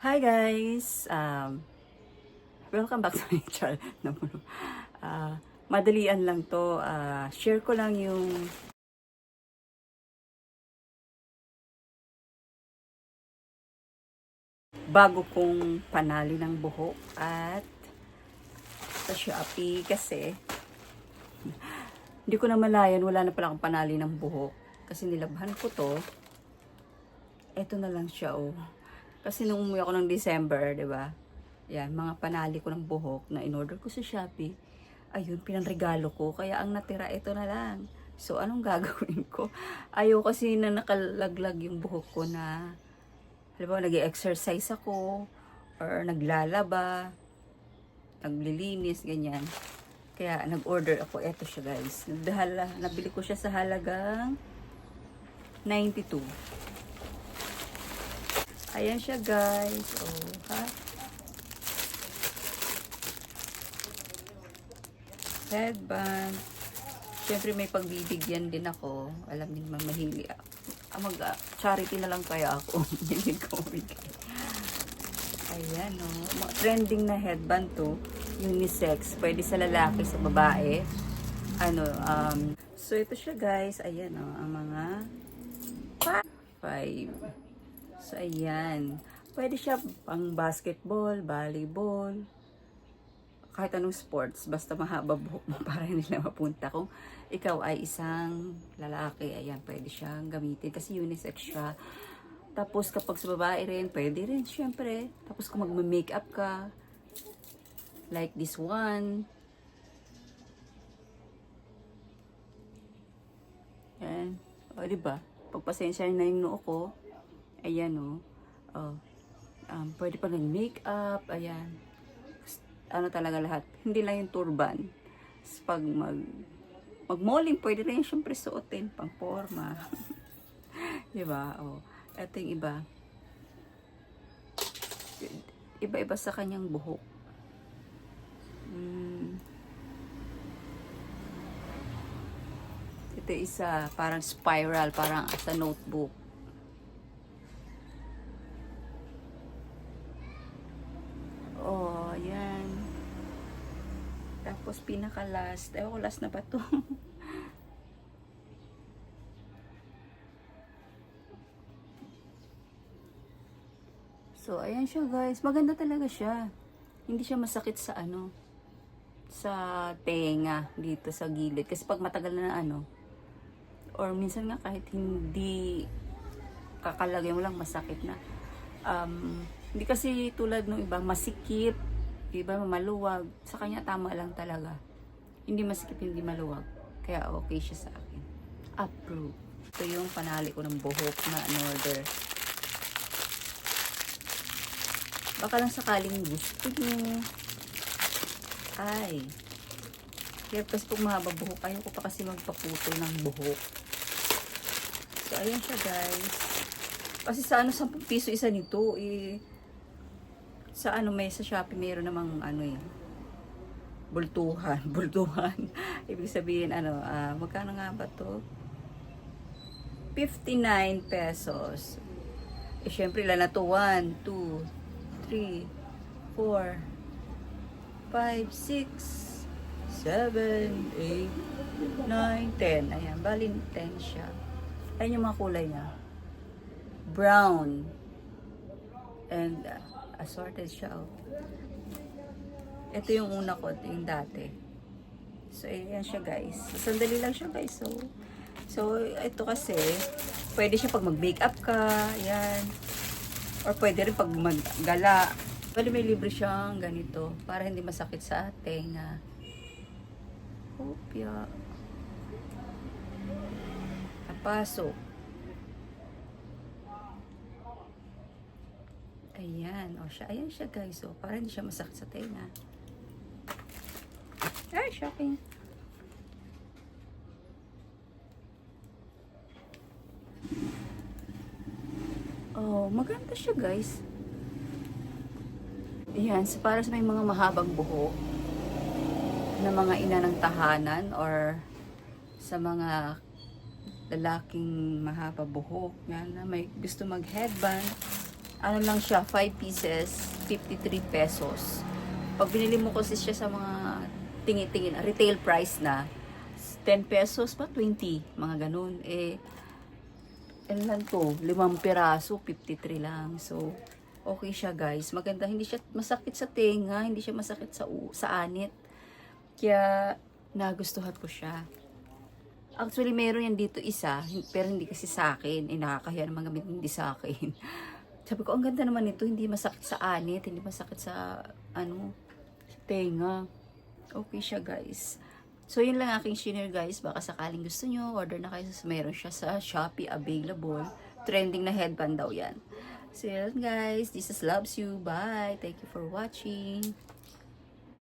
Hi guys! Welcome back to my channel. Madalian lang to. Share ko lang yung bago kong panali ng buhok at sa Shopee kasi hindi ko na malayan, wala na pala akong panali ng buhok kasi nilabhan ko to. Eto na lang siya oh. Kasi nung umuwi ako ng December, 'di ba? Yan, mga panali ko ng buhok na in-order ko sa Shopee. Ayun, pinanregalo ko. Kaya ang natira, ito na lang. So, anong gagawin ko? Ayaw kasi na nakalaglag yung buhok ko na, halimbawa, nag-exercise ako, or naglalaba, naglilinis, ganyan. Kaya, nag-order ako. Ito siya, guys. Nabili ko siya sa halagang 92. Ayan siya, guys. Oh, ha? Headband. Siyempre may pagbibigyan din ako. Alam din naman mahili ako. Charity na lang kaya ako. Hindi ko bigay. Ayan o. Oh. Trending na headband to. Unisex. Pwede sa lalaki, sa babae. So ito siya guys. Ayan o. Oh, ang mga 5. So ayan. Pwede siya pang basketball, volleyball, kahit anong sports, basta mahaba buhok mo para hindi na mapunta. Kung ikaw ay isang lalaki, ayan, pwede siyang gamitin kasi unisex siya. Tapos kapag sa babae rin, pwede rin, syempre. Tapos kung magma-makeup ka, like this one. Ayan. O, diba? Pagpasensya na yung noo ko, ayan o. Pwede pa ng makeup, ayan. Ano talaga lahat. Hindi lang yung turban. Pag mag-malling, pwede rin syempre suotin. Pang forma. Diba? Oh. Ito yung iba. Iba-iba sa kanyang buhok. Ito isa, parang spiral, parang sa notebook. Oh, yan. Tapos pinaka-last. Ewan ko, last na ba to? So, ayan siya guys. Maganda talaga siya. Hindi siya masakit sa sa tenga dito sa gilid. Kasi pag matagal na or minsan nga kahit hindi kakalagay mo lang masakit na. Hindi kasi tulad ng iba, masikip. Iba maluwag. Sa kanya tama lang talaga. Hindi masikip, hindi maluwag. Kaya okay siya sa akin. Approve. Ito yung panali ko ng buhok na in-order. Baka lang sakaling gusto nyo. Ay. Kaya kasi pag mahaba buhok, ayaw ko pa kasi magpaputol ng buhok. So, ayan siya guys. Kasi sa 10 piso isa nito, sa sa Shopee mayroon namang bultuhan, bultuhan. Ibig sabihin magkano nga ba to? 59 pesos. Syempre lang na to 1, 2, 3, 4, 5, 6, 7, 8, 9, 10. Ayan, bali 10 siya. Ayan yung mga kulay niya. Brown. And assorted siya. Oh. Ito yung una ko, ito yung dati. So, ayan siya guys. Sandali lang siya guys. So ito kasi, pwede siya pag mag-makeup ka. Ayan. Or pwede rin pag maggala. Pwede may libre siyang ganito. Para hindi masakit sa tenga. Kopya. Napasok. Ayan. O siya. Ayan siya guys. So, para hindi siya masakit sa tenga. Ay, shopping. Oh, maganda siya guys. Ayan. So, para sa may mga mahabang buhok na mga ina ng tahanan or sa mga lalaking mahaba buhok na may gusto mag headband. ano lang siya, 5 pieces, 53 pesos. Pag binili mo kasi siya sa mga tingin-tingin, retail price na, 10 pesos pa, 20, mga ganun. Eh, ano lang to, 5 piraso, 53 lang. So, okay siya guys. Maganda, hindi siya masakit sa tenga, hindi siya masakit sa anit. Kaya, nagustuhan ko siya. Actually, meron yan dito isa, pero hindi kasi sa akin. Eh, nakakahiya naman gamit hindi sa akin. Sabi ko, ang ganda naman nito, hindi masakit sa anit, hindi masakit sa, ano, sa tenga. Okay siya, guys. So, yun lang aking share, guys. Baka sakaling gusto nyo, order na kayo. Meron siya sa Shopee available. Trending na headband daw yan. So, yun, guys. Jesus loves you. Bye. Thank you for watching.